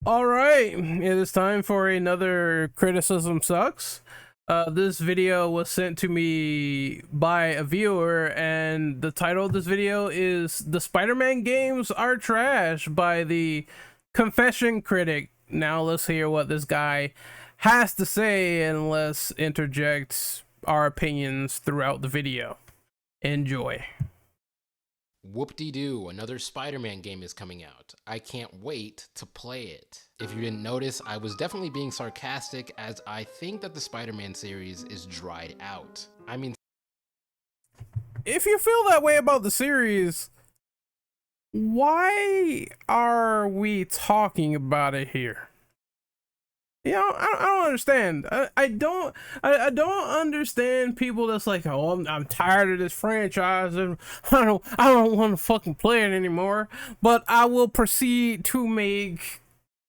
All right, it is time for another Criticism Sucks. This video was sent to me by a viewer, and the title of this video is "The Spider-Man Games Are Trash" by the Confession Critic. Now let's hear what this guy has to say, and let's interject our opinions throughout the video. Enjoy. Whoop-de-doo, another Spider-Man game is coming out. I can't wait to play it. If you didn't notice, I was definitely being sarcastic, as I think that the Spider-Man series is dried out. I mean, If you feel that way about the series, why are we talking about it here? You know, I don't understand. I don't understand people that's like, oh, I'm tired of this franchise and I don't want to fucking play it anymore. But I will proceed to make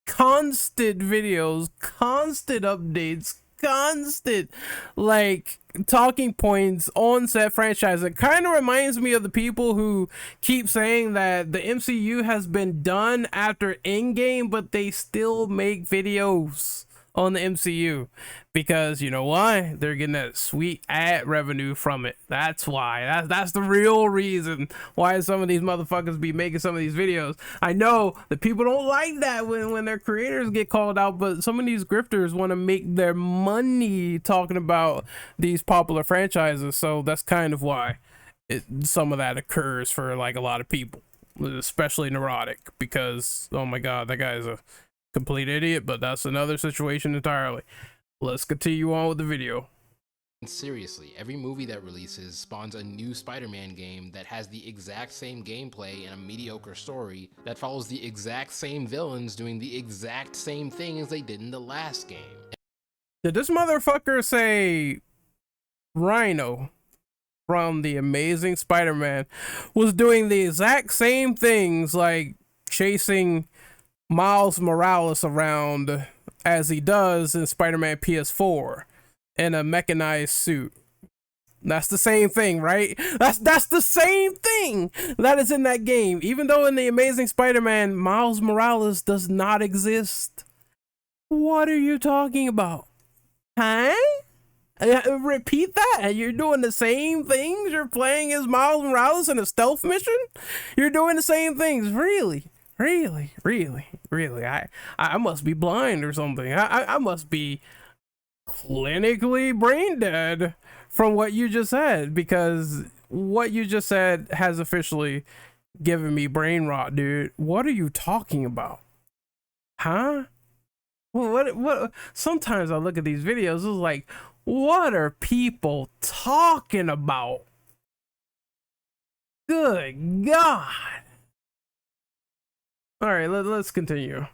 constant videos, constant updates, constant like talking points on said franchise. It kind of reminds me of the people who keep saying that the MCU has been done after Endgame, but they still make videos on the MCU because you know why? They're getting that sweet ad revenue from it. That's why. That's the real reason why some of these motherfuckers be making some of these videos. I know that people don't like that when their creators get called out, but some of these grifters want to make their money talking about these popular franchises, so that's kind of why some of that occurs for like a lot of people, especially Neurotic, because oh my god, that guy is a complete idiot, but that's another situation entirely. Let's continue on with the video. seriously, every movie that releases spawns a new Spider-Man game that has the exact same gameplay and a mediocre story that follows the exact same villains doing the exact same thing as they did in the last game. Did this motherfucker say Rhino from the Amazing Spider-Man was doing the exact same things, like chasing Miles Morales around as he does in Spider-Man PS4 in a mechanized suit? That's the same thing, right? That's the same thing that is in that game. Even though in the Amazing Spider-Man, Miles Morales does not exist. What are you talking about? Huh? Repeat that. You're doing the same things. You're playing as Miles Morales in a stealth mission. You're doing the same things. Really? I must be blind or something. I must be clinically brain dead from what you just said, because what you just said has officially given me brain rot, dude. What are you talking about? Huh? What? Sometimes I look at these videos, it's like, what are people talking about? Good God. All right, let's continue.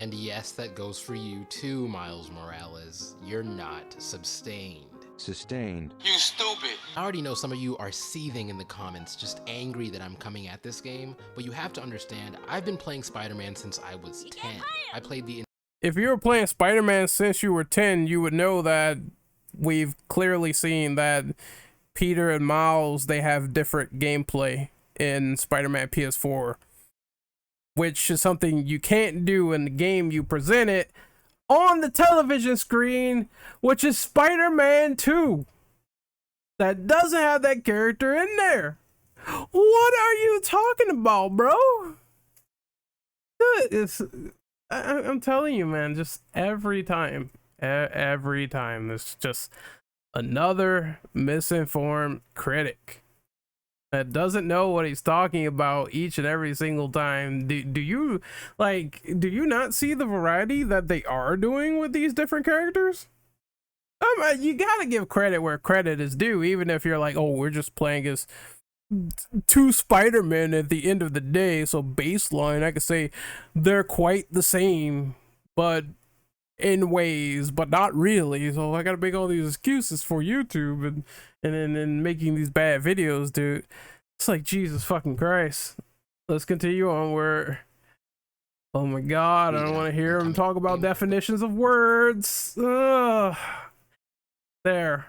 And yes, that goes for you too, Miles Morales. You're not sustained. Sustained. You stupid. I already know some of you are seething in the comments, just angry that I'm coming at this game, but you have to understand, I've been playing Spider-Man since I was 10. I played the... If you were playing Spider-Man since you were 10, you would know that we've clearly seen that Peter and Miles, they have different gameplay in Spider-Man PS4, which is something you can't do in the game you presented on the television screen, which is Spider-Man 2. That doesn't have that character in there. What are you talking about, bro? I'm telling you, man, just every time, it's just another misinformed critic that doesn't know what he's talking about each and every single time. Do you not see the variety that they are doing with these different characters? You gotta give credit where credit is due, even if you're like, oh, we're just playing as two Spider-Men at the end of the day, so baseline I could say they're quite the same, but in ways, but not really. So I gotta make all these excuses for YouTube and then making these bad videos, dude. It's like, Jesus fucking Christ. Let's continue on. Where, oh my god, I don't want to hear him talk about definitions of words. Ugh. There.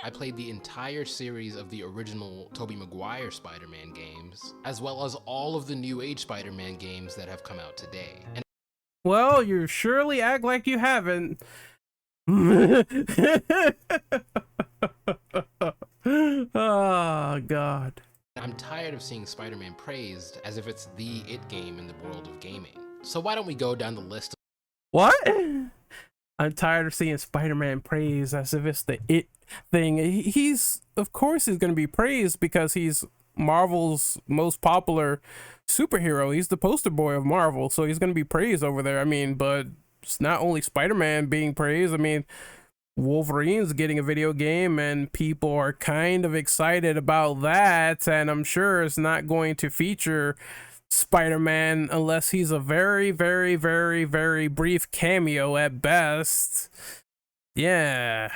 I played the entire series of the original Tobey Maguire Spider-Man games, as well as all of the New Age Spider-Man games that have come out today. And Well, you surely act like you haven't. Oh, God. I'm tired of seeing Spider-Man praised as if it's the it game in the world of gaming. So why don't we go down the list of What? I'm tired of seeing Spider-Man praised as if it's the it thing. He's, of course, he's going to be praised because he's Marvel's most popular superhero. He's the poster boy of Marvel, so he's going to be praised over there. I mean, but it's not only Spider-Man being praised. I mean, Wolverine's getting a video game, and people are kind of excited about that. And I'm sure it's not going to feature Spider-Man unless he's a very, very, very, very brief cameo at best. Yeah.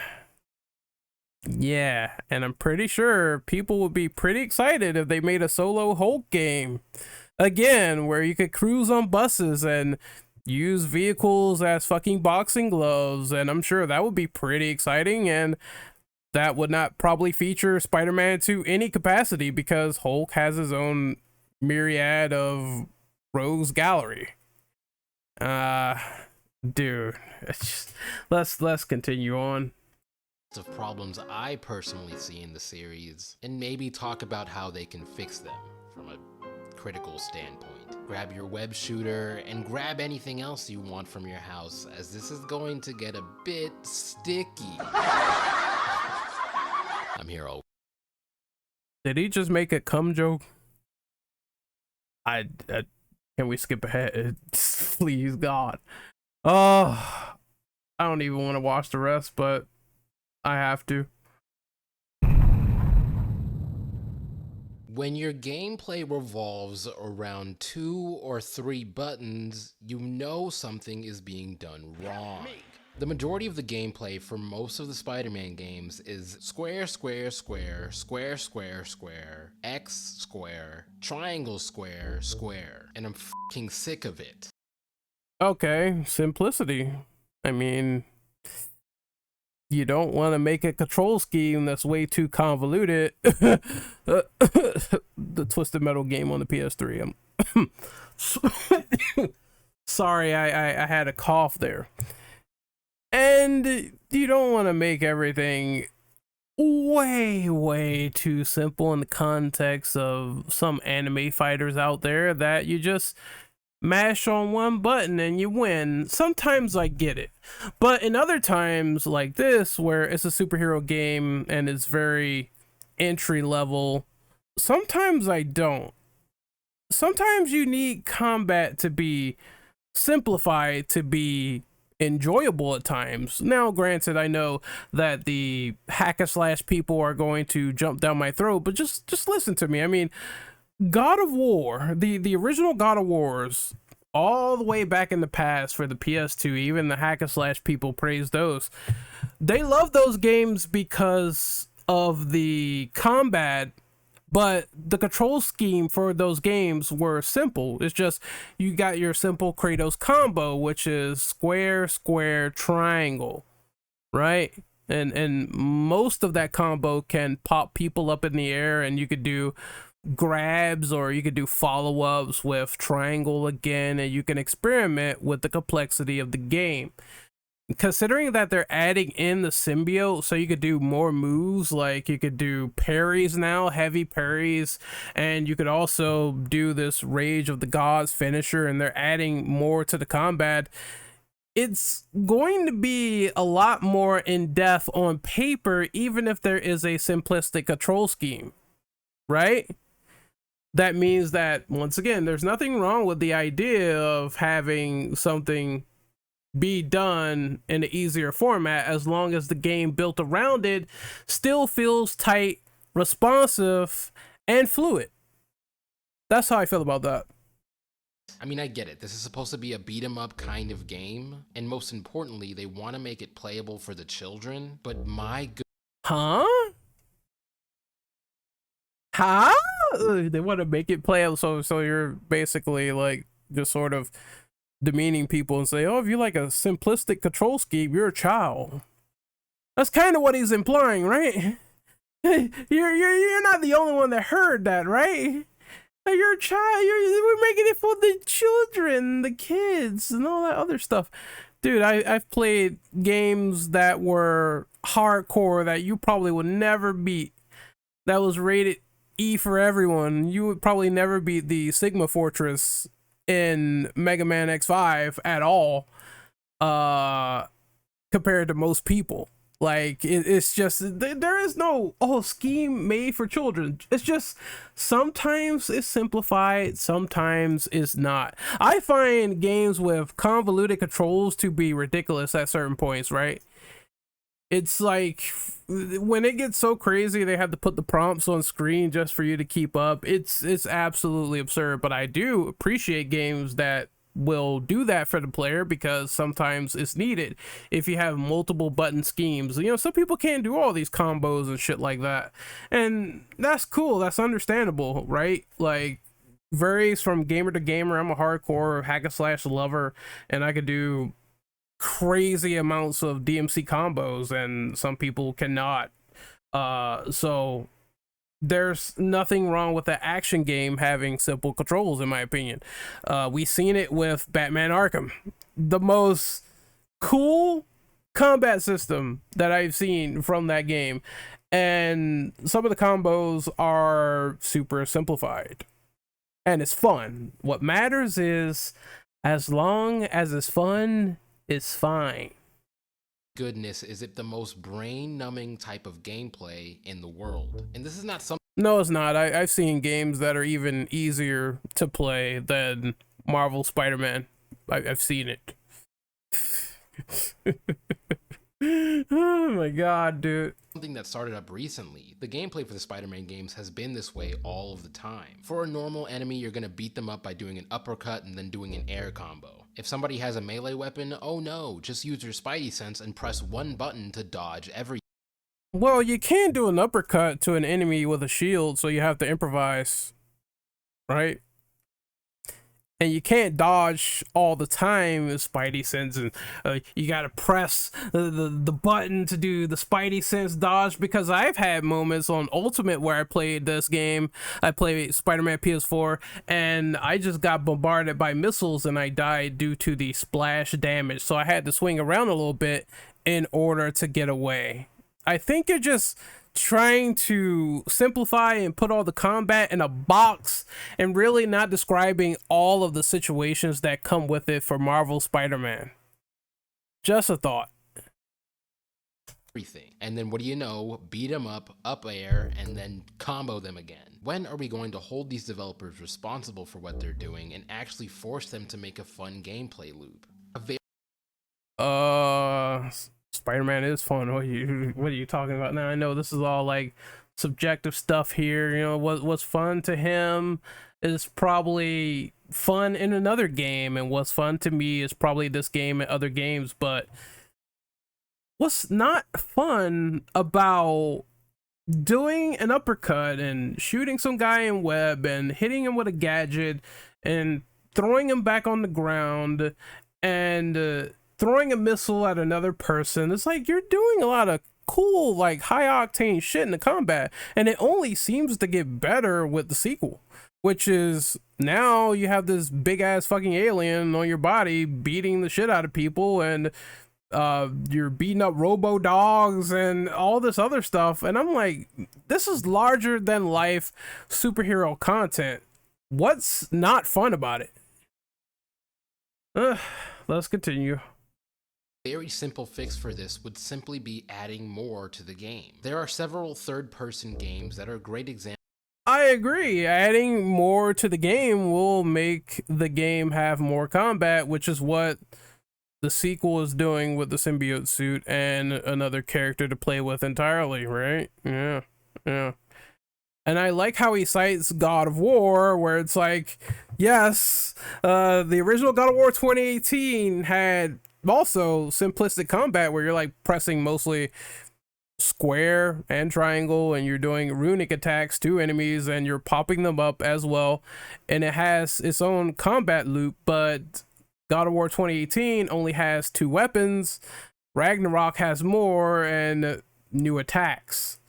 Yeah, and I'm pretty sure people would be pretty excited if they made a solo Hulk game. Again, where you could cruise on buses and use vehicles as fucking boxing gloves, and I'm sure that would be pretty exciting, and that would not probably feature Spider-Man to any capacity because Hulk has his own myriad of rogues gallery. Dude, it's just, let's continue on. problems I personally see in the series, and maybe talk about how they can fix them from a critical standpoint. Grab your web shooter and grab anything else you want from your house, as this is going to get a bit sticky. I'm here all. Did he just make a cum joke? I can we skip ahead? Please, God. Oh, I don't even want to watch the rest, but I have to. When your gameplay revolves around 2 or 3 buttons, you know something is being done wrong. The majority of the gameplay for most of the Spider-Man games is square, square, square, square, square, square, X square, triangle square, square, and I'm fucking sick of it. Okay, simplicity. I mean, you don't want to make a control scheme that's way too convoluted. The Twisted Metal game on the PS3. Sorry, I had a cough there. And you don't want to make everything way too simple in the context of some anime fighters out there that you just mash on one button and you win. Sometimes I get it, but in other times like this where it's a superhero game and it's very entry level, sometimes I don't. Sometimes you need combat to be simplified to be enjoyable at times. Now granted, I know that the hack and slash people are going to jump down my throat, but just listen to me. I mean, God of War, the original God of Wars, all the way back in the past for the PS2, even the hack and slash people praise those. They love those games because of the combat, but the control scheme for those games were simple. It's just you got your simple Kratos combo, which is square, square, triangle, right? And most of that combo can pop people up in the air, and you could do grabs or you could do follow-ups with triangle again, and you can experiment with the complexity of the game. Considering that they're adding in the symbiote, so you could do more moves, like you could do parries now, heavy parries, and you could also do this Rage of the Gods finisher, and they're adding more to the combat. It's going to be a lot more in depth on paper, even if there is a simplistic control scheme, right? That means that, once again, there's nothing wrong with the idea of having something be done in an easier format, as long as the game built around it still feels tight, responsive, and fluid. That's how I feel about that. I mean, I get it. This is supposed to be a beat 'em up kind of game, and most importantly, they want to make it playable for the children, but my good. Huh? They want to make it playable, so you're basically like just sort of demeaning people and say, oh, if you like a simplistic control scheme, you're a child. That's kind of what he's implying, right? You're not the only one that heard that, right? You're a child. We're making it for the children, the kids, and all that other stuff. Dude, I've played games that were hardcore that you probably would never beat. That was rated E for everyone. You would probably never beat the Sigma Fortress in Mega Man X5 at all, compared to most people. Like it's just there is no scheme made for children. It's just sometimes it's simplified, sometimes it's not. I find games with convoluted controls to be ridiculous at certain points, right? It's like when it gets so crazy they have to put the prompts on screen just for you to keep up. It's absolutely absurd, but I do appreciate games that will do that for the player because sometimes it's needed. If you have multiple button schemes, you know, some people can't do all these combos and shit like that, and that's cool, that's understandable, right? Like, varies from gamer to gamer. I'm a hardcore hack and slash lover, and I could do crazy amounts of DMC combos, and some people cannot. So there's nothing wrong with the action game having simple controls, in my opinion. We seen it with Batman Arkham, the most cool combat system that I've seen from that game, and some of the combos are super simplified, and it's fun. What matters is, as long as it's fun, it's fine. Goodness, is it the most brain-numbing type of gameplay in the world? And this is not something. No, it's not. I've seen games that are even easier to play than Marvel Spider-Man. I've seen it. Oh my god, dude. Something that started up recently. The gameplay for the Spider-Man games has been this way all of the time. For a normal enemy, you're gonna beat them up by doing an uppercut and then doing an air combo. If somebody has a melee weapon, oh no, just use your spidey sense and press one button to dodge every. Well, you can't do an uppercut to an enemy with a shield, so you have to improvise, right? And you can't dodge all the time with Spidey sense, and you gotta press the button to do the Spidey sense dodge, because I've had moments on Ultimate where I played this game. I played Spider-Man PS4, and I just got bombarded by missiles and I died due to the splash damage, so I had to swing around a little bit in order to get away. I think you're just trying to simplify and put all the combat in a box and really not describing all of the situations that come with it for Marvel Spider-Man. Just a thought. Everything. And then what do you know? Beat them up air, and then combo them again. When are we going to hold these developers responsible for what they're doing and actually force them to make a fun gameplay loop? Spider-Man is fun. What are you talking about now? I know this is all like subjective stuff here. You know, what's fun to him is probably fun in another game, and what's fun to me is probably this game and other games. But what's not fun about doing an uppercut and shooting some guy in web and hitting him with a gadget and throwing him back on the ground and throwing a missile at another person? It's like you're doing a lot of cool, like, high octane shit in the combat, and it only seems to get better with the sequel, which is now you have this big ass fucking alien on your body beating the shit out of people, and you're beating up robo dogs and all this other stuff, and I'm like, this is larger than life superhero content. What's not fun about it? Let's continue. Very simple fix for this would simply be adding more to the game. There are several third-person games that are great examples. I agree. Adding more to the game will make the game have more combat, which is what the sequel is doing with the symbiote suit and another character to play with entirely, right? Yeah. And I like how he cites God of War, where it's like, yes, the original God of War 2018 had also simplistic combat where you're like pressing mostly square and triangle, and you're doing runic attacks to enemies and you're popping them up as well, and it has its own combat loop. But God of War 2018 only has 2 weapons. Ragnarok has more and new attacks,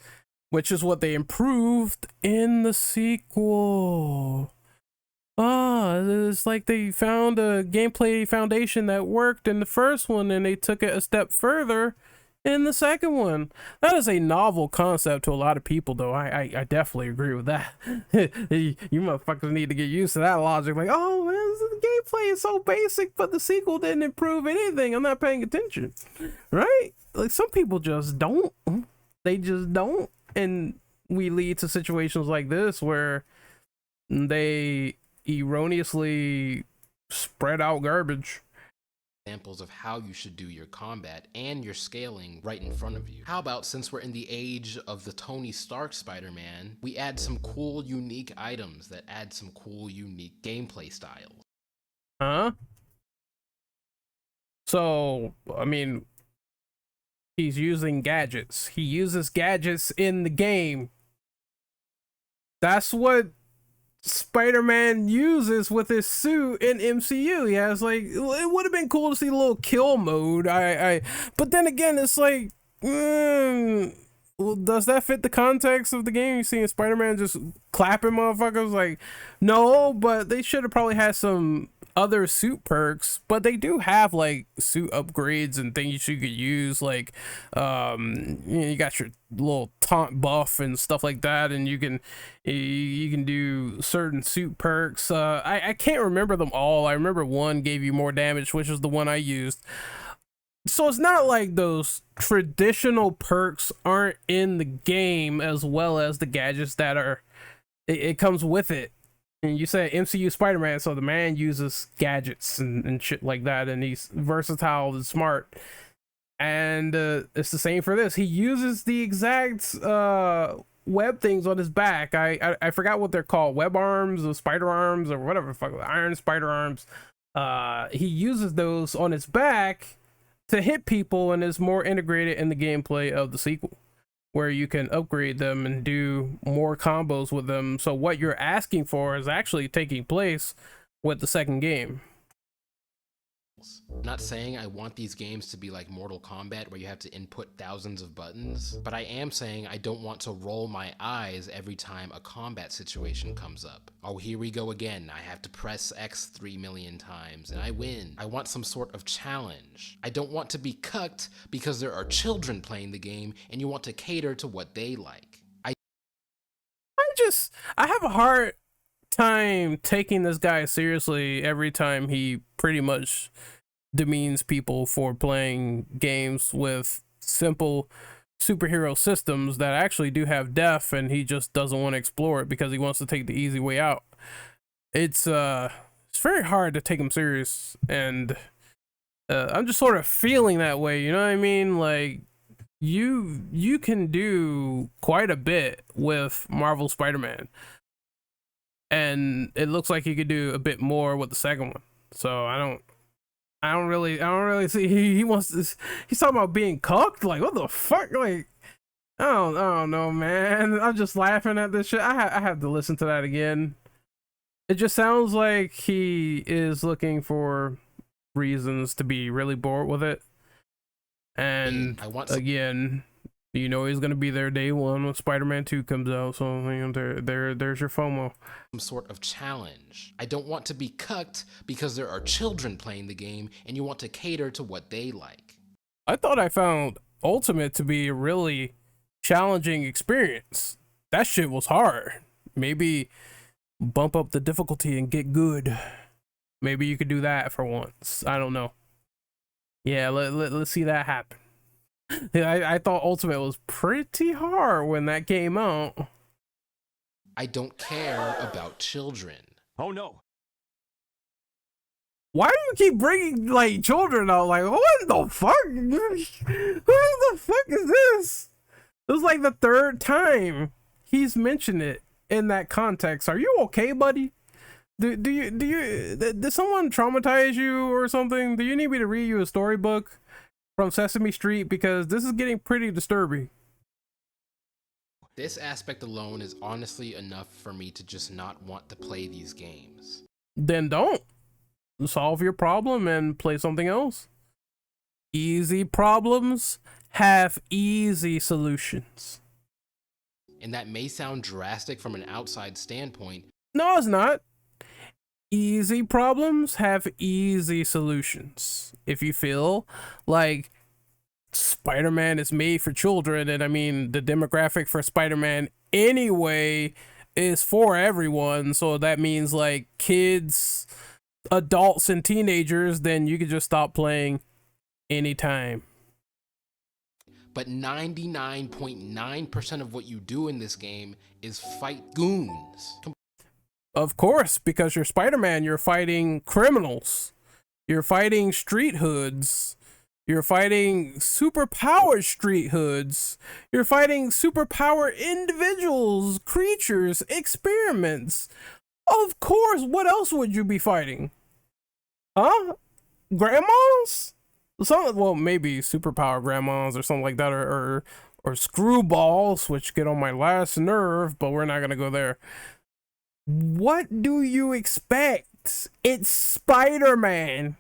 which is what they improved in the sequel. Oh, it's like they found a gameplay foundation that worked in the first one and they took it a step further in the second one. That is a novel concept to a lot of people, though. I definitely agree with that. You motherfuckers need to get used to that logic. Like, oh man, the gameplay is so basic, but the sequel didn't improve anything. I'm not paying attention, right? Like some people just don't. They just don't, and we lead to situations like this where they erroneously spread out garbage. Examples of how you should do your combat and your scaling right in front of you. How about, since we're in the age of the Tony Stark Spider-Man, we add some cool, unique items that add some cool, unique gameplay styles. Huh? So, I mean, he's using gadgets. He uses gadgets in the game. That's what Spider-Man uses with his suit in MCU. He has like, it would have been cool to see a little kill mode. But then again, it's like, well, does that fit the context of the game? You seeing Spider-Man just clapping motherfuckers? Like, no, but they should have probably had some other suit perks, but they do have like suit upgrades and things you could use, like you got your little taunt buff and stuff like that, and you can do certain suit perks. I can't remember them all. I remember one gave you more damage, which is the one I used. So it's not like those traditional perks aren't in the game, as well as the gadgets that are it comes with it. And you said MCU Spider-Man, so the man uses gadgets and shit like that, and he's versatile and smart. And it's the same for this. He uses the exact web things on his back. I forgot what they're called, web arms or spider arms or whatever, fuck, iron spider arms. He uses those on his back to hit people, and is more integrated in the gameplay of the sequel, where you can upgrade them and do more combos with them. So what you're asking for is actually taking place with the second game. I'm not saying I want these games to be like Mortal Kombat where you have to input thousands of buttons, but I am saying I don't want to roll my eyes every time a combat situation comes up. Oh, here we go again. I have to press X 3 million times and I win. I want some sort of challenge. I don't want to be cucked because there are children playing the game and you want to cater to what they like. I have a hard time taking this guy seriously every time he pretty much demeans people for playing games with simple superhero systems that actually do have depth, and he just doesn't want to explore it because he wants to take the easy way out. It's very hard to take him serious, and I'm just sort of feeling that way, you know what I mean? Like, you can do quite a bit with Marvel Spider-Man, and it looks like you could do a bit more with the second one. So I don't really see he wants this. He's talking about being cucked. Like, what the fuck? Like, I don't know, man. I'm just laughing at this shit. I have to listen to that again. It just sounds like he is looking for reasons to be really bored with it. And again, you know he's gonna be there day one when Spider-Man 2 comes out. So you know, there's your FOMO. Some sort of challenge. I don't want to be cucked because there are children playing the game and you want to cater to what they like. I thought I found Ultimate to be a really challenging experience. That shit was hard. Maybe bump up the difficulty and get good. Maybe you could do that for once. I don't know. Yeah, let's see that happen. I thought Ultimate was pretty hard when that came out. I don't care about children. Oh no. Why do you keep bringing like children out? Like, what the fuck? What the fuck is this? It was like the third time he's mentioned it in that context. Are you okay, buddy? Did someone traumatize you or something? Do you need me to read you a storybook from Sesame Street? Because this is getting pretty disturbing. This aspect alone is honestly enough for me to just not want to play these games. Then don't. Solve your problem and play something else. Easy problems have easy solutions. And that may sound drastic from an outside standpoint. No, it's not. easy problems have easy solutions. If you feel like Spider-Man is made for children, and I mean the demographic for Spider-Man anyway is for everyone, so that means like kids, adults, and teenagers, then you can just stop playing anytime. But 99.9% of what you do in this game is fight goons. Of course, because you're Spider-Man, you're fighting criminals, you're fighting street hoods, you're fighting superpowered street hoods, you're fighting superpowered individuals, creatures, experiments. Of course, what else would you be fighting? Huh? Grandmas? Well, maybe superpower grandmas or something like that, or screwballs, which get on my last nerve, but we're not gonna go there. What do you expect? It's Spider-Man.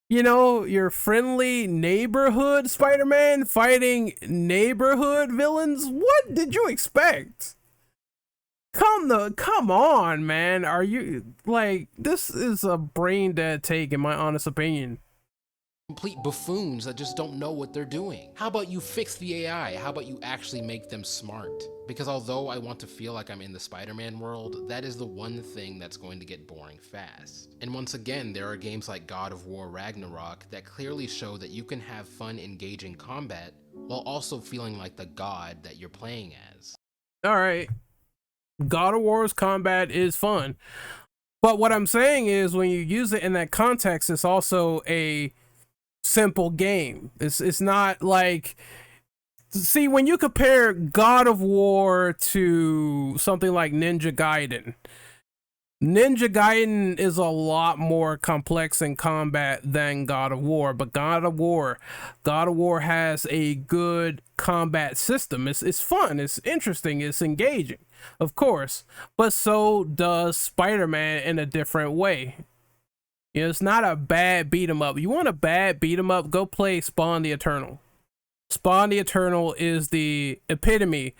You know, your friendly neighborhood Spider-Man fighting neighborhood villains. What did you expect? Come on, man. Are you like, this is a brain dead take in my honest opinion. Complete buffoons that just don't know what they're doing. How about you fix the AI? How about you actually make them smart? Because although I want to feel like I'm in the Spider-Man world, that is the one thing that's going to get boring fast. And once again, there are games like God of War Ragnarok that clearly show that you can have fun engaging combat while also feeling like the god that you're playing as. All right. God of War's combat is fun. But what I'm saying is when you use it in that context, it's also a simple game. It's not like, see, when you compare God of War to something like Ninja Gaiden is a lot more complex in combat than God of War, but God of War has a good combat system. It's fun, it's interesting, it's engaging, of course, but so does Spider-Man in a different way. You know, it's not a bad beat 'em up. You want a bad beat 'em up, go play Spawn the Eternal. Spawn the Eternal is the epitome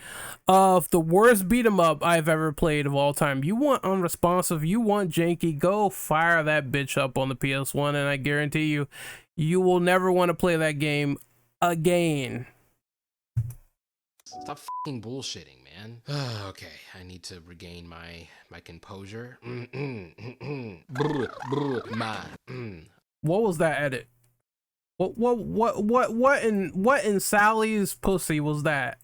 of the worst beat 'em up I've ever played of all time. You want unresponsive, you want janky, go fire that bitch up on the PS1, and I guarantee you, you will never want to play that game again. Stop fucking bullshitting, man. Okay, I need to regain my composure. What was that edit? What in Sally's pussy was that?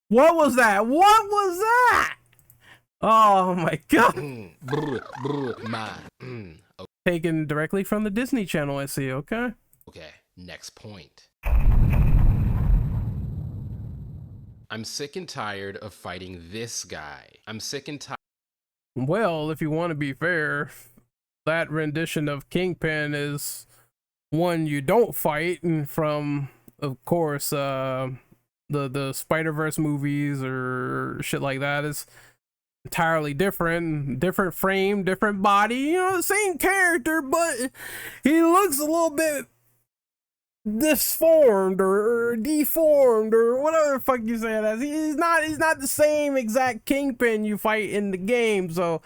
What was that? What was that? Oh my god. Taken directly from the Disney Channel, I see. Okay. Okay, next point. I'm sick and tired of fighting this guy. I'm sick and tired. Well, if you want to be fair, that rendition of Kingpin is one you don't fight, and from, of course, the Spider-Verse movies or shit like that is entirely different frame, different body, you know, the same character, but he looks a little bit disformed or deformed or whatever the fuck you say it as. He's not the same exact Kingpin you fight in the game. So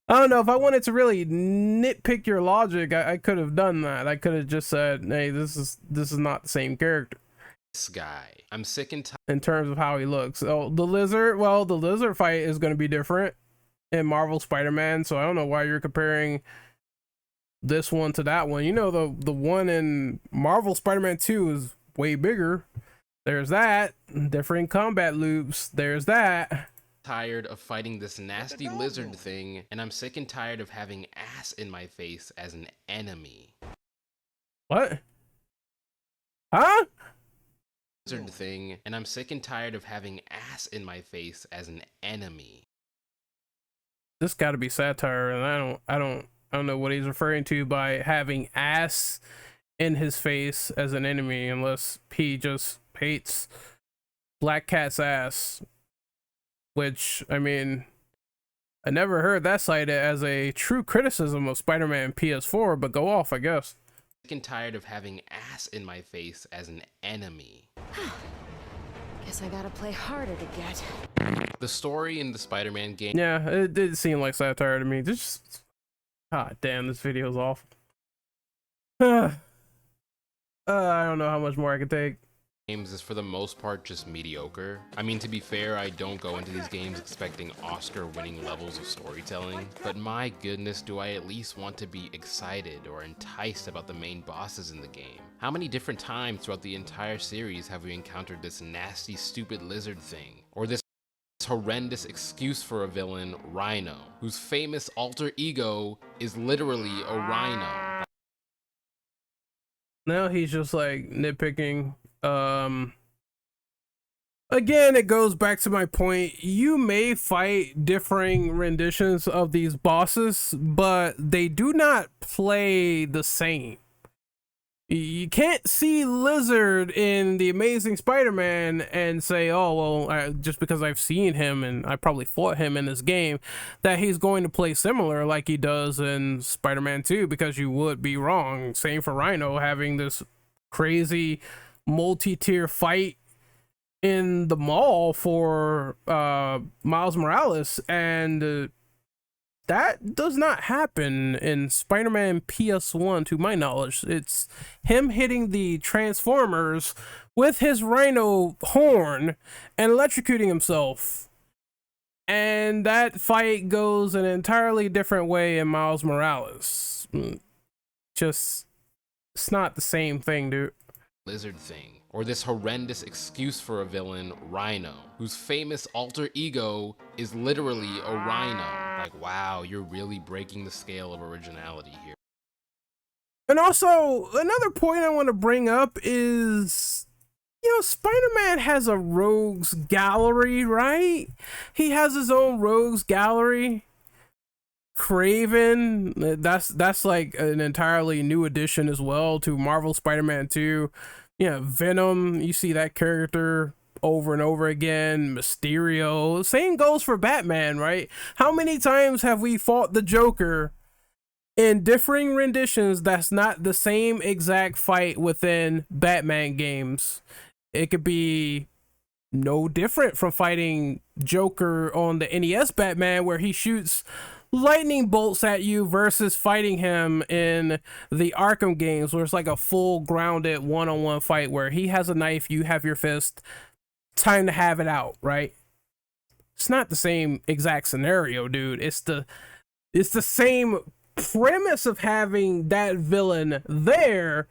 I don't know, if I wanted to really nitpick your logic, I could have done that. I could have just said, hey, this is not the same character. This guy, I'm sick and tired in terms of how he looks. Oh, the lizard fight is going to be different in Marvel Spider-Man, so I don't know why you're comparing this one to that one. You know, the one in Marvel Spider-Man 2 is way bigger. There's that. Different combat loops. There's that. Tired of fighting this nasty lizard thing, and I'm sick and tired of having ass in my face as an enemy. What? Huh? Lizard thing, and I'm sick and tired of having ass in my face as an enemy. This got to be satire, and I don't know what he's referring to by having ass in his face as an enemy, unless he just hates Black Cat's ass. Which, I mean, I never heard that cited as a true criticism of Spider-Man PS4, but go off, I guess. Sick and tired of having ass in my face as an enemy. Guess I gotta play harder to get. The story in the Spider-Man game Yeah, it did seem like satire to me. Just, god damn, this video is awful. I don't know how much more I can take. games is for the most part just mediocre. I mean, to be fair, I don't go into these games expecting Oscar-winning levels of storytelling, but my goodness, do I at least want to be excited or enticed about the main bosses in the game. How many different times throughout the entire series have we encountered this nasty, stupid lizard thing, or this horrendous excuse for a villain, Rhino, whose famous alter ego is literally a rhino. Now he's just like nitpicking. Again, it goes back to my point. You may fight differing renditions of these bosses, but they do not play the same. You can't see Lizard in The Amazing Spider-Man and say, oh, well, just because I've seen him and I probably fought him in this game, that he's going to play similar like he does in Spider-Man 2, because you would be wrong. Same for Rhino having this crazy multi-tier fight in the mall for Miles Morales, and that does not happen in Spider-Man PS1 to my knowledge. It's him hitting the Transformers with his Rhino horn and electrocuting himself, and that fight goes an entirely different way in Miles Morales. Just, it's not the same thing, dude. Lizard thing, or this horrendous excuse for a villain, Rhino, whose famous alter ego is literally a rhino. Like, wow, you're really breaking the scale of originality here. And also, another point I want to bring up is, you know, Spider-Man has a rogues gallery, right? He has his own rogues gallery. Craven, that's like an entirely new addition as well to Marvel Spider-Man 2. Yeah, Venom, you see that character over and over again. Mysterio, same goes for Batman, right? How many times have we fought the Joker in differing renditions that's not the same exact fight within Batman games? It could be no different from fighting Joker on the NES Batman, where he shoots lightning bolts at you, versus fighting him in the Arkham games, where it's like a full grounded one-on-one fight where he has a knife, you have your fist, time to have it out, right? It's not the same exact scenario, dude. It's the same premise of having that villain there,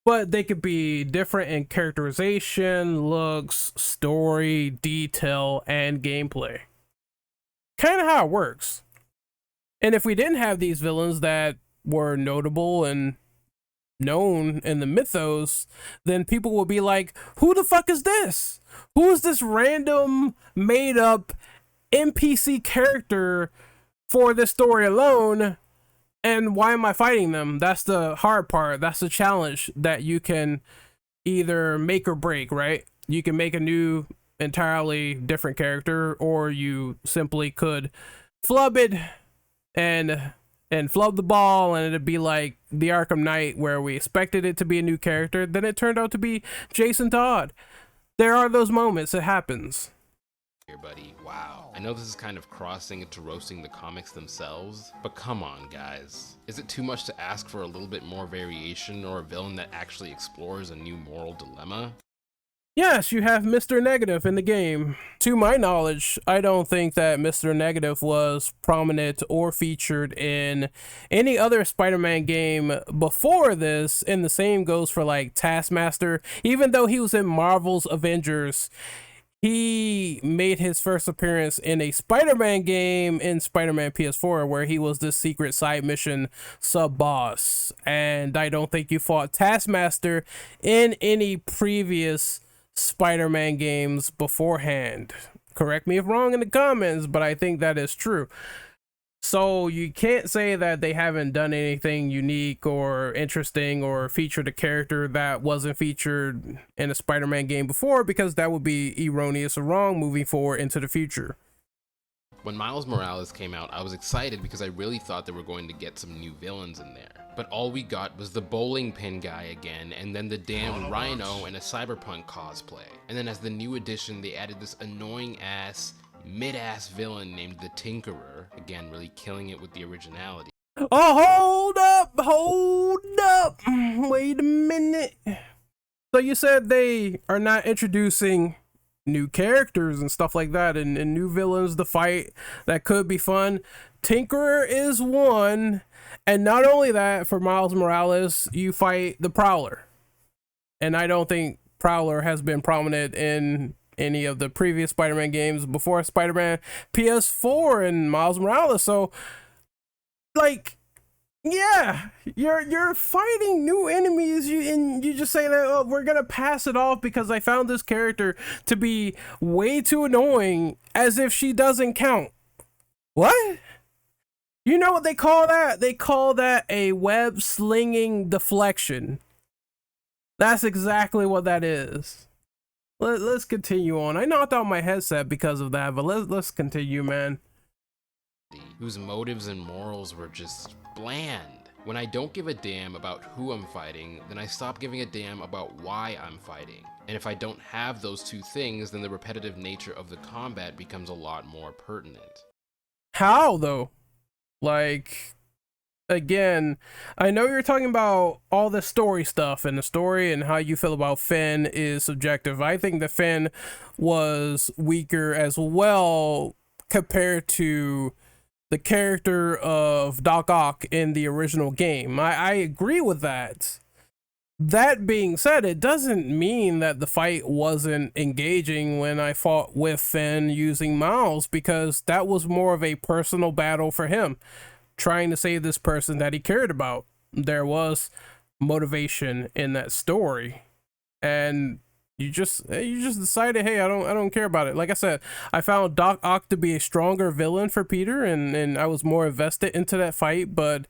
but they could be different in characterization, looks, story, detail, and gameplay. Kind of how it works. And if we didn't have these villains that were notable and known in the mythos, then people will be like, who the fuck is this? Who is this random made up NPC character for this story alone? And why am I fighting them? That's the hard part. That's the challenge that you can either make or break, right? You can make a new, entirely different character, or you simply could flub it and flub the ball, and it'd be like the Arkham Knight, where we expected it to be a new character, then it turned out to be Jason Todd. There are those moments. It happens. Here, buddy. Wow. I know this is kind of crossing into roasting the comics themselves, but come on, guys. Is it too much to ask for a little bit more variation, or a villain that actually explores a new moral dilemma? Yes, you have Mr. Negative in the game. To my knowledge, I don't think that Mr. Negative was prominent or featured in any other Spider-Man game before this, and the same goes for like Taskmaster. Even though he was in Marvel's Avengers, he made his first appearance in a Spider-Man game in Spider-Man PS4, where he was this secret side mission sub-boss. And I don't think you fought Taskmaster in any previous Spider-Man games beforehand. Correct me if wrong in the comments, but I think that is true. So you can't say that they haven't done anything unique or interesting or featured a character that wasn't featured in a Spider-Man game before, because that would be erroneous or wrong moving forward into the future. When Miles Morales came out, I was excited because I really thought they were going to get some new villains in there. But all we got was the bowling pin guy again, and then the damn Rhino in a cyberpunk cosplay. And then as the new addition, they added this annoying ass mid-ass villain named the Tinkerer, again really killing it with the originality. Oh, hold up, wait a minute. So you said they are not introducing new characters and stuff like that, and new villains to fight that could be fun. Tinkerer is one, and not only that, for Miles Morales, you fight the Prowler, and I don't think Prowler has been prominent in any of the previous Spider-Man games before Spider-Man PS4 and Miles Morales. So, like, yeah, you're fighting new enemies, and you just say that, oh, we're gonna pass it off because I found this character to be way too annoying, as if she doesn't count. What? You know what they call that? They call that a web slinging deflection. That's exactly what that is. Let's continue on. I knocked out my headset because of that, but let's continue, man. Whose motives and morals were just bland. When I don't give a damn about who I'm fighting, then I stop giving a damn about why I'm fighting. And if I don't have those two things, then the repetitive nature of the combat becomes a lot more pertinent. How though? Like, again, I know you're talking about all the story stuff, and the story and how you feel about Finn is subjective. I think that Finn was weaker as well compared to the character of Doc Ock in the original game. I agree with that. That being said, it doesn't mean that the fight wasn't engaging when I fought with Finn using Miles, because that was more of a personal battle for him, trying to save this person that he cared about. There was motivation in that story, and you just decided, hey, I don't care about it. Like I said, I found Doc Ock to be a stronger villain for Peter, and I was more invested into that fight, but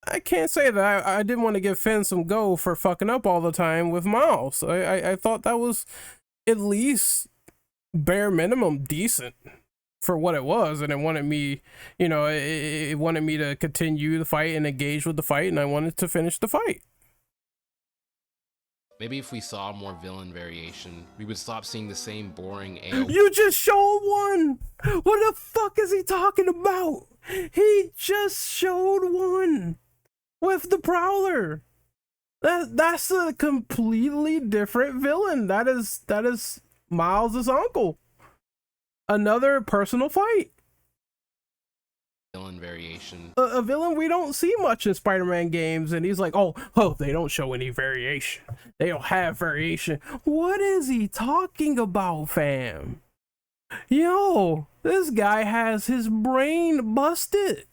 I can't say that I didn't want to give Finn some go for fucking up all the time with Miles. I thought that was at least bare minimum decent for what it was, and it wanted me, you know, it wanted me to continue the fight and engage with the fight, and I wanted to finish the fight. Maybe if we saw more villain variation, we would stop seeing the same boring AoE. You just showed one! What the fuck is he talking about? He just showed one with the Prowler. That's a completely different villain. That is Miles' uncle. Another personal fight. Villain variation. A villain we don't see much in Spider-Man games, and he's like, oh, they don't show any variation. They don't have variation. What is he talking about, fam? Yo, this guy has his brain busted.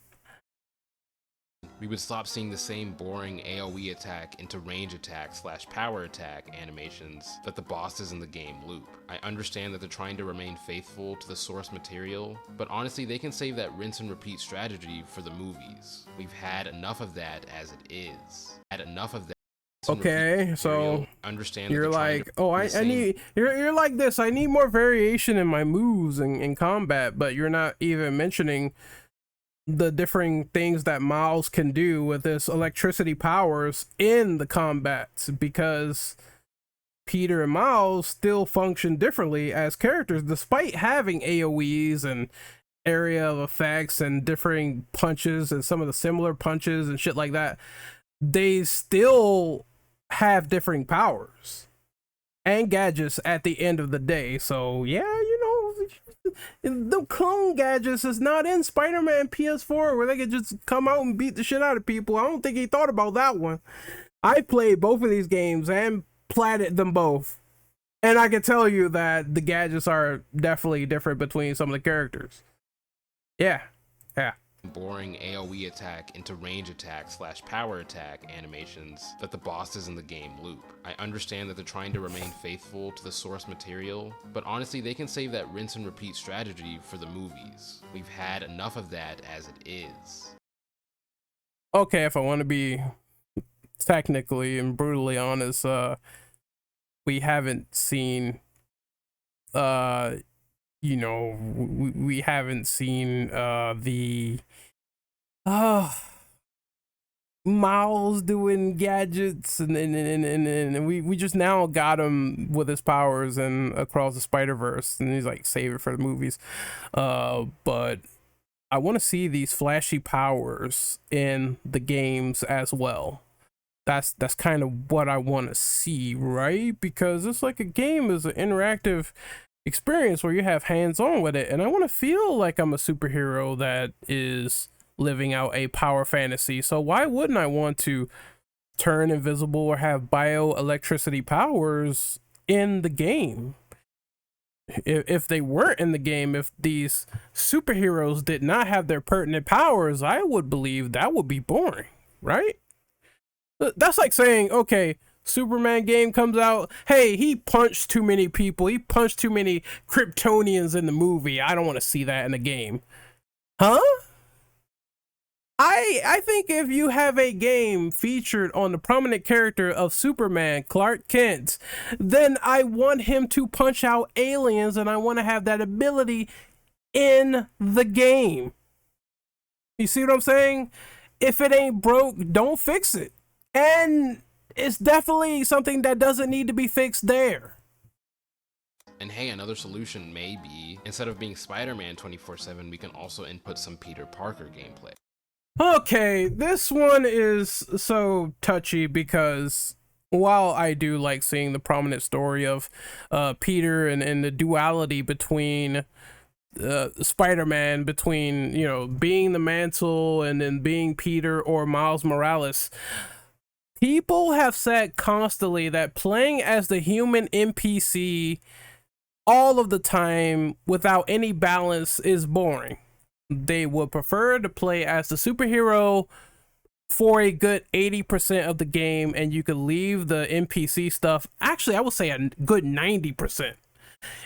We would stop seeing the same boring AoE attack into range attack / power attack animations that the bosses in the game loop. I understand that they're trying to remain faithful to the source material, but honestly they can save that rinse and repeat strategy for the movies. We've had enough of that as it is. Had enough of that. Okay, so understand you're like, oh, I need, you're like this, I need more variation in my moves in combat, but you're not even mentioning the differing things that Miles can do with his electricity powers in the combats, because Peter and Miles still function differently as characters despite having AoEs and area of effects and differing punches and some of the similar punches and shit like that. They still have differing powers and gadgets at the end of the day. So yeah, you know, the clone gadgets is not in Spider-Man PS4 where they could just come out and beat the shit out of people. I don't think he thought about that one. I played both of these games and platted them both, and I can tell you that the gadgets are definitely different between some of the characters. Yeah. Boring AoE attack into range attack / power attack animations that the bosses in the game loop. I understand that they're trying to remain faithful to the source material, but honestly they can save that rinse and repeat strategy for the movies. We've had enough of that as it is. Okay, if I want to be technically and brutally honest, we haven't seen you know, we haven't seen the Miles doing gadgets, and we just now got him with his powers and across the Spider-Verse, and he's like save it for the movies. But I want to see these flashy powers in the games as well. That's kind of what I want to see, right? Because it's like a game is an interactive experience where you have hands-on with it, and I want to feel like I'm a superhero that is living out a power fantasy. So why wouldn't I want to turn invisible or have bioelectricity powers in the game? If they weren't in the game, if these superheroes did not have their pertinent powers, I would believe that would be boring, right? That's like saying, okay, Superman game comes out, hey, he punched too many people, he punched too many Kryptonians in the movie, I don't want to see that in the game. Huh? I think if you have a game featured on the prominent character of Superman, Clark Kent, then I want him to punch out aliens, and I want to have that ability in the game. You see what I'm saying? If it ain't broke, don't fix it. And it's definitely something that doesn't need to be fixed there. And hey, another solution may be, instead of being Spider-Man 24/7, we can also input some Peter Parker gameplay. Okay, this one is so touchy because while I do like seeing the prominent story of Peter and the duality between Spider-Man, between, you know, being the Mantle and then being Peter or Miles Morales, people have said constantly that playing as the human NPC all of the time without any balance is boring. They would prefer to play as the superhero for a good 80% of the game, and you could leave the NPC stuff. Actually, I would say a good 90%.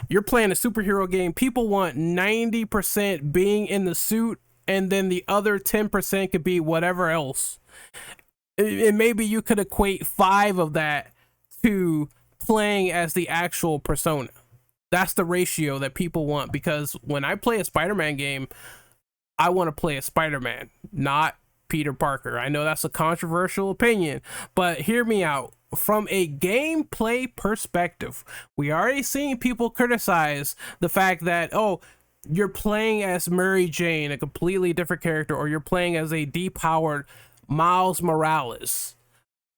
You're playing a superhero game, people want 90% being in the suit, and then the other 10% could be whatever else. And maybe you could equate 5 of that to playing as the actual persona. That's the ratio that people want, because when I play a Spider-Man game, I want to play as Spider-Man, not Peter Parker. I know that's a controversial opinion, but hear me out. From a gameplay perspective, we already seen people criticize the fact that, oh, you're playing as Mary Jane, a completely different character, or you're playing as a depowered Miles Morales.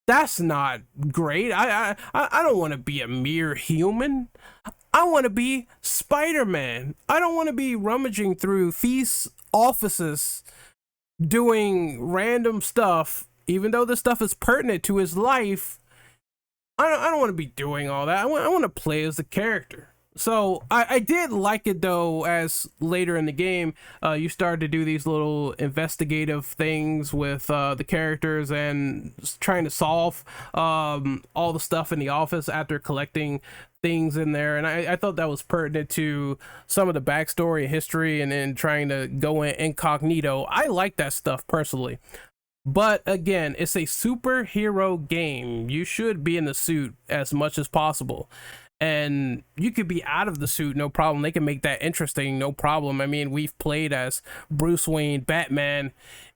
That's not great. I don't want to be a mere human. I want to be Spider-Man. I don't want to be rummaging through Feast's offices doing random stuff, even though this stuff is pertinent to his life. I don't want to be doing all that. I want to play as the character. So I did like it though, as later in the game, you started to do these little investigative things with the characters and trying to solve all the stuff in the office after collecting things in there. And I thought that was pertinent to some of the backstory and history, and then trying to go in incognito. I like that stuff personally. But again, it's a superhero game. You should be in the suit as much as possible. And you could be out of the suit, no problem. They can make that interesting, no problem. I mean, we've played as Bruce Wayne, Batman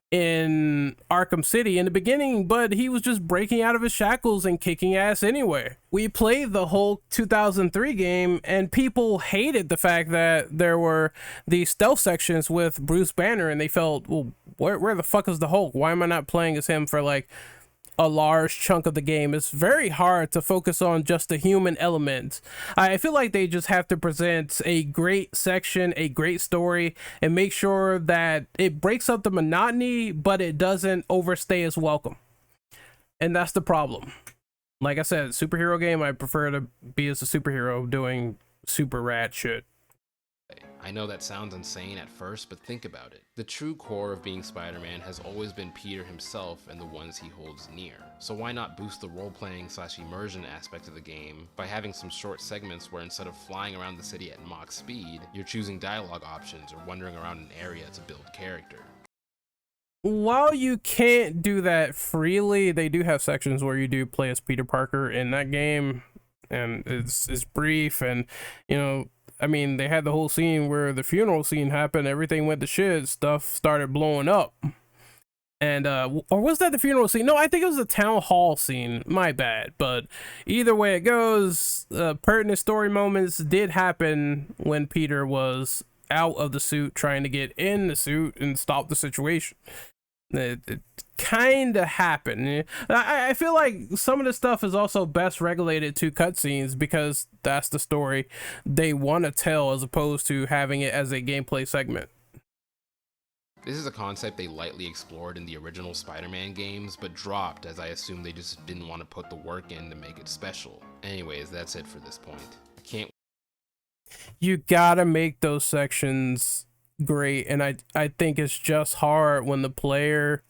in Arkham City in the beginning, but he was just breaking out of his shackles and kicking ass anyway. We played the whole 2003 game, and people hated the fact that there were these stealth sections with Bruce Banner, and they felt, well, where the fuck is the Hulk? Why am I not playing as him for like a large chunk of the game? It's very hard to focus on just the human element. I feel like they just have to present a great section, a great story, and make sure that it breaks up the monotony, but it doesn't overstay its welcome. And that's the problem. Like I said, superhero game, I prefer to be as a superhero doing super rad shit. I know that sounds insane at first, but think about it. The true core of being Spider-Man has always been Peter himself and the ones he holds near. So why not boost the role-playing / immersion aspect of the game by having some short segments where instead of flying around the city at Mach speed, you're choosing dialogue options or wandering around an area to build character. While you can't do that freely, they do have sections where you do play as Peter Parker in that game, and it's brief, and you know, I mean, they had the whole scene where the funeral scene happened, everything went to shit, stuff started blowing up. And or was that the funeral scene? No, I think it was the town hall scene. My bad. But either way it goes, pertinent story moments did happen when Peter was out of the suit trying to get in the suit and stop the situation. It kind of happened. I feel like some of the stuff is also best regulated to cutscenes because that's the story they want to tell as opposed to having it as a gameplay segment. This is a concept they lightly explored in the original Spider-Man games, but dropped as I assume they just didn't want to put the work in to make it special. Anyways, that's it for this point. I can't. You gotta make those sections great, and I think it's just hard when the player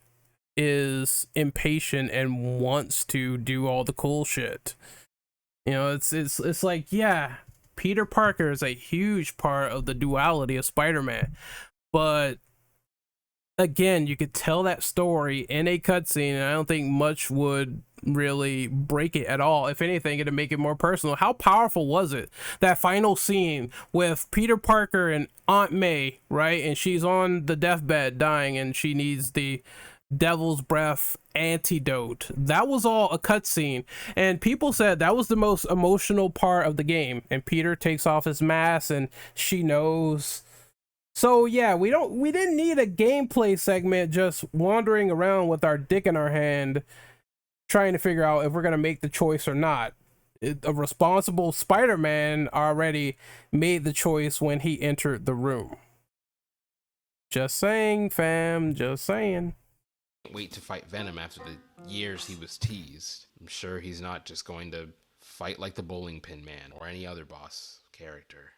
is impatient and wants to do all the cool shit. You know, it's like, yeah, Peter Parker is a huge part of the duality of Spider-Man, but again, you could tell that story in a cutscene, and I don't think much would really break it at all. If anything, it'd make it more personal. How powerful was it, that final scene with Peter Parker and Aunt May, right? And she's on the deathbed dying, and she needs the Devil's Breath antidote. That was all a cutscene, and people said that was the most emotional part of the game. And Peter takes off his mask, and she knows. So yeah, we didn't need a gameplay segment just wandering around with our dick in our hand trying to figure out if we're going to make the choice or not. A responsible Spider-Man already made the choice when he entered the room. Just saying, fam, just saying. Wait to fight Venom after the years he was teased. I'm sure he's not just going to fight like the bowling pin man or any other boss character.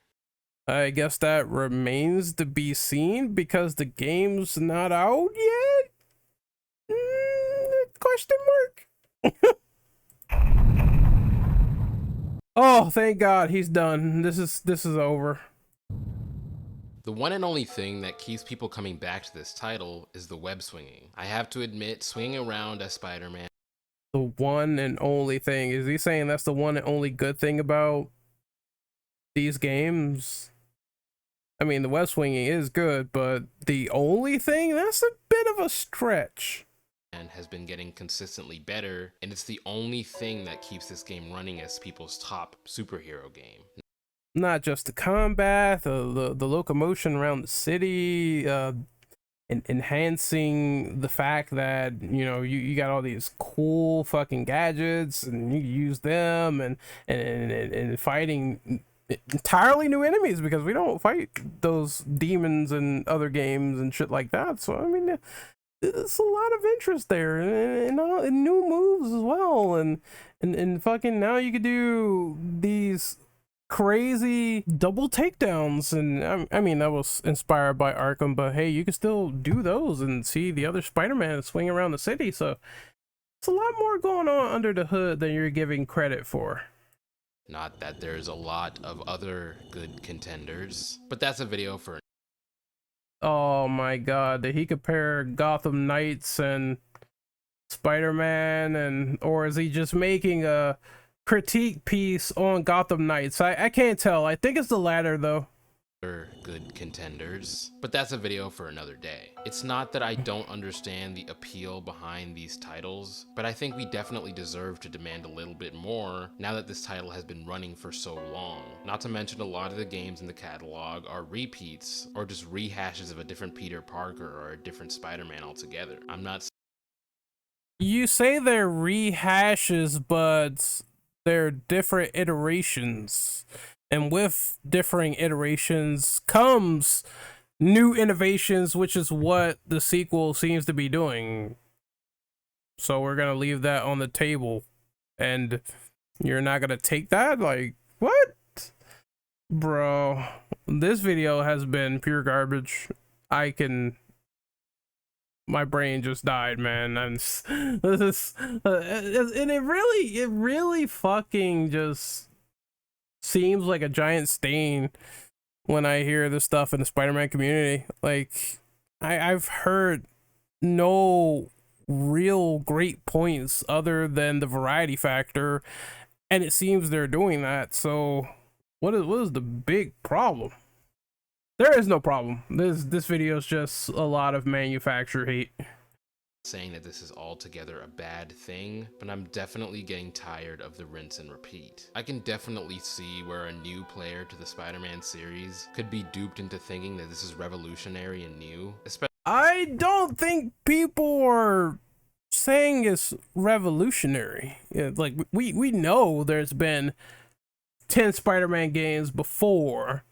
I guess that remains to be seen because the game's not out yet? Question mark? Oh, thank God he's done. This is over. The one and only thing that keeps people coming back to this title is the web swinging. I have to admit, swinging around as Spider-Man. The one and only thing. Is he saying that's the one and only good thing about these games? I mean, the web swinging is good, but the only thing, that's a bit of a stretch. And has been getting consistently better, and it's the only thing that keeps this game running as people's top superhero game. Not just the combat, the locomotion around the city, and enhancing the fact that, you know, you got all these cool fucking gadgets and you use them, and fighting entirely new enemies because we don't fight those demons and other games and shit like that. So I mean, there's a lot of interest there, and new moves as well, and fucking now you could do these crazy double takedowns, and I mean that was inspired by Arkham, but hey, you can still do those and see the other Spider-Man swing around the city. So it's a lot more going on under the hood than you're giving credit for. Not that there's a lot of other good contenders, but that's a video for. Oh my God, did he compare Gotham Knights and Spider-Man, and or is he just making a critique piece on Gotham Knights? I can't tell. I think it's the latter though. Good contenders, but that's a video for another day. It's not that I don't understand the appeal behind these titles, but I think we definitely deserve to demand a little bit more now that this title has been running for so long. Not to mention a lot of the games in the catalog are repeats or just rehashes of a different Peter Parker or a different Spider-Man altogether. I'm not. You say they're rehashes, but they're different iterations. And with differing iterations comes new innovations, which is what the sequel seems to be doing. So we're going to leave that on the table. And you're not going to take that? Like, what? Bro, this video has been pure garbage. My brain just died, man. And this is, and it really fucking just seems like a giant stain when I hear this stuff in the Spider-Man community. Like, I've heard no real great points other than the variety factor, and it seems they're doing that. So what is the big problem? There is no problem. This video is just a lot of manufacturer hate. saying that this is altogether a bad thing, but I'm definitely getting tired of the rinse and repeat. I can definitely see where a new player to the Spider-Man series could be duped into thinking that this is revolutionary and new, especially. I don't think people are saying it's revolutionary. Yeah, like we know there's been 10 Spider-Man games before,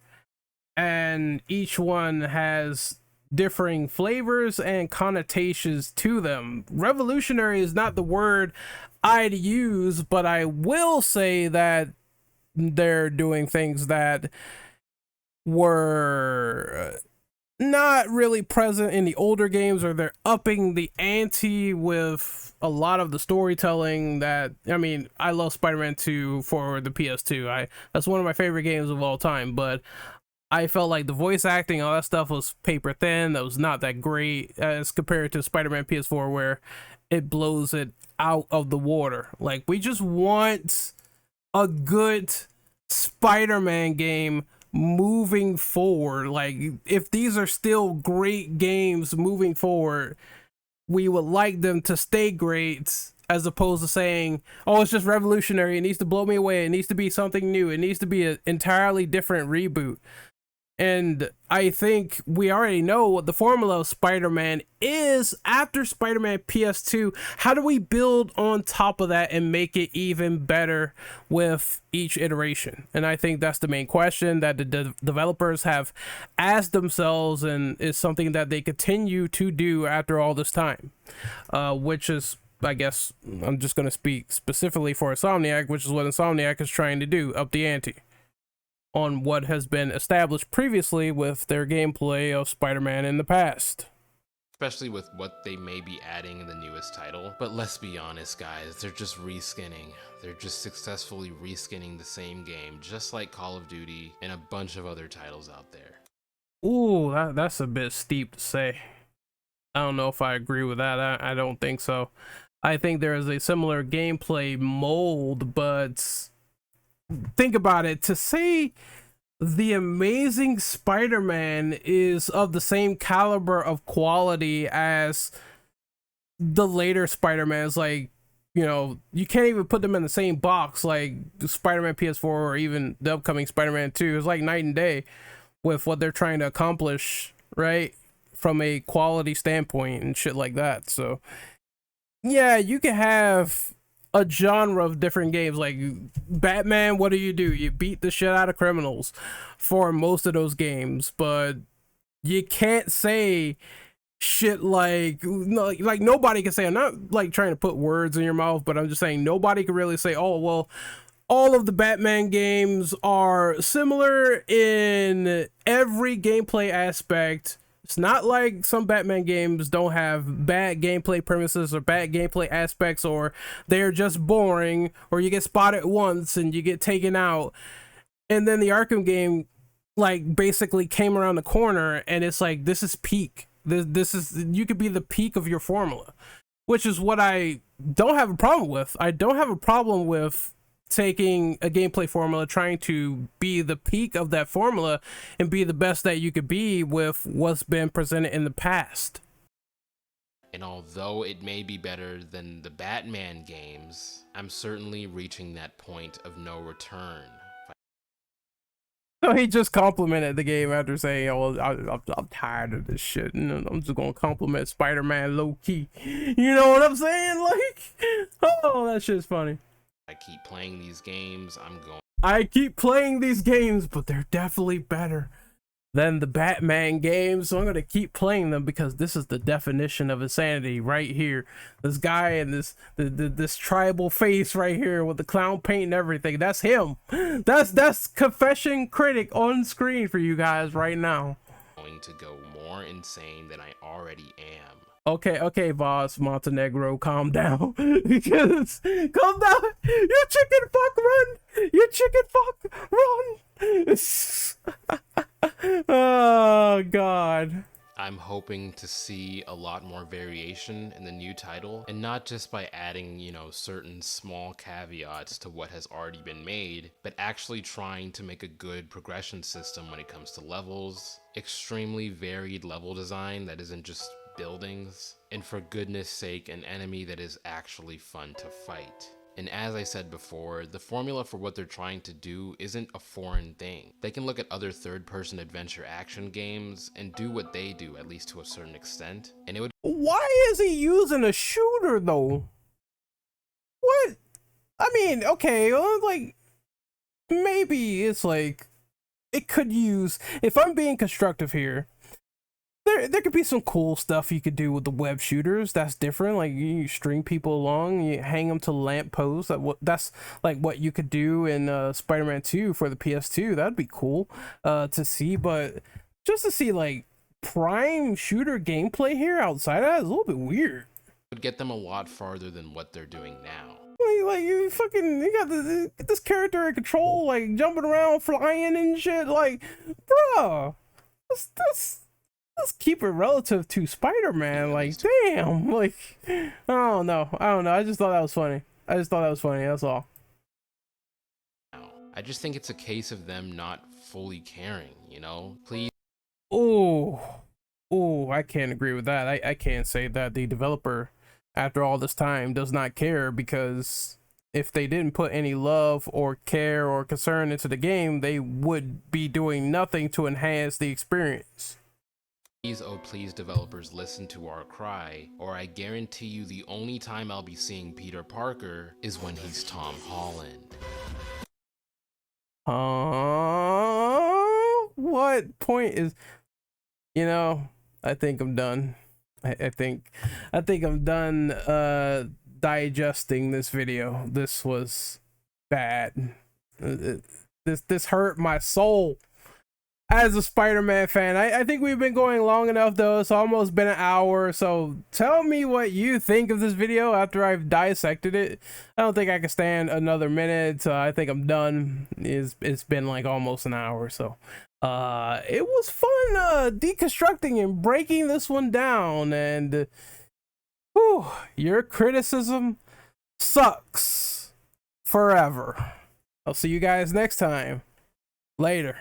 and each one has differing flavors and connotations to them. Revolutionary is not the word I'd use, but I will say that they're doing things that were not really present in the older games, or they're upping the ante with a lot of the storytelling. That, I mean, I love Spider-Man 2 for the PS2. That's one of my favorite games of all time, but I felt like the voice acting, all that stuff was paper thin. That was not that great as compared to Spider-Man PS4, where it blows it out of the water. Like, we just want a good Spider-Man game moving forward. Like, if these are still great games moving forward, we would like them to stay great, as opposed to saying, oh, it's just revolutionary, it needs to blow me away, it needs to be something new, it needs to be an entirely different reboot. And I think we already know what the formula of Spider-Man is after Spider-Man PS2. How do we build on top of that and make it even better with each iteration? And I think that's the main question that the developers have asked themselves, and is something that they continue to do after all this time. Which is, I guess, I'm just going to speak specifically for Insomniac, which is what Insomniac is trying to do, up the ante on what has been established previously with their gameplay of Spider-Man in the past. Especially with what they may be adding in the newest title. But let's be honest, guys, they're just reskinning. They're just successfully reskinning the same game, just like Call of Duty and a bunch of other titles out there. Ooh, that's a bit steep to say. I don't know if I agree with that. I don't think so. I think there is a similar gameplay mold, but think about it. To say the Amazing Spider-Man is of the same caliber of quality as the later Spider-Mans, like, you know, you can't even put them in the same box. Like the Spider-Man PS4 or even the upcoming Spider-Man 2 is like night and day with what they're trying to accomplish, right, from a quality standpoint and shit like that. So yeah, you can have a genre of different games. Like Batman, what do? You beat the shit out of criminals for most of those games, but you can't say shit like nobody can say, I'm not like trying to put words in your mouth, but I'm just saying nobody can really say, oh well, all of the Batman games are similar in every gameplay aspect. It's not like some Batman games don't have bad gameplay premises or bad gameplay aspects, or they're just boring, or you get spotted once and you get taken out. And then the Arkham game like basically came around the corner, and it's like, this is peak. This is, you could be the peak of your formula, which is what I don't have a problem with. I don't have a problem with taking a gameplay formula, trying to be the peak of that formula and be the best that you could be with what's been presented in the past. And although it may be better than the Batman games, I'm certainly reaching that point of no return. So he just complimented the game after saying, oh, I'm tired of this shit, and I'm just gonna compliment Spider-Man low-key. You know what I'm saying? Like, oh, that shit's funny. I keep playing these games, I keep playing these games, but they're definitely better than the Batman games, so I'm gonna keep playing them, because this is the definition of insanity right here. This guy and this tribal face right here with the clown paint and everything, that's him. That's Confession Critic on screen for you guys right now. going to go more insane than I already am. Okay, Voss Montenegro, calm down. Calm down. You chicken fuck, run. You chicken fuck, run. Oh, God. I'm hoping to see a lot more variation in the new title, and not just by adding, you know, certain small caveats to what has already been made, but actually trying to make a good progression system when it comes to levels, extremely varied level design that isn't just buildings, and for goodness sake, an enemy that is actually fun to fight. And as I said before, the formula for what they're trying to do isn't a foreign thing. They can look at other third-person adventure action games and do what they do, at least to a certain extent, and it would— Why is he using a shooter though? What? I mean, okay, like maybe it's like it could use, if I'm being constructive here, there could be some cool stuff you could do with the web shooters. That's different. Like you string people along, you hang them to lampposts. That's like what you could do in Spider-Man 2 for the PS2. That'd be cool to see. But just to see like prime shooter gameplay here outside of that is a little bit weird. would get them a lot farther than what they're doing now. Like you got this character in control, like jumping around, flying and shit. Like, bruh, let's keep it relative to Spider-Man. Like, damn. Like, I don't know. I just thought that was funny. That's all. I just think it's a case of them not fully caring, you know? Please. Oh, I can't agree with that. I can't say that the developer, after all this time, does not care, because if they didn't put any love or care or concern into the game, they would be doing nothing to enhance the experience. Please, oh please, developers, listen to our cry, or I guarantee you the only time I'll be seeing Peter Parker is when he's Tom Holland. What point is, you know, I think I'm done. I think I'm done digesting this video. This was bad. This hurt my soul as a Spider-Man fan. I think we've been going long enough though. It's almost been an hour. So tell me what you think of this video after I've dissected it. I don't think I can stand another minute. I think I'm done. It's been like almost an hour. So it was fun deconstructing and breaking this one down. And whew, your criticism sucks forever. I'll see you guys next time. Later.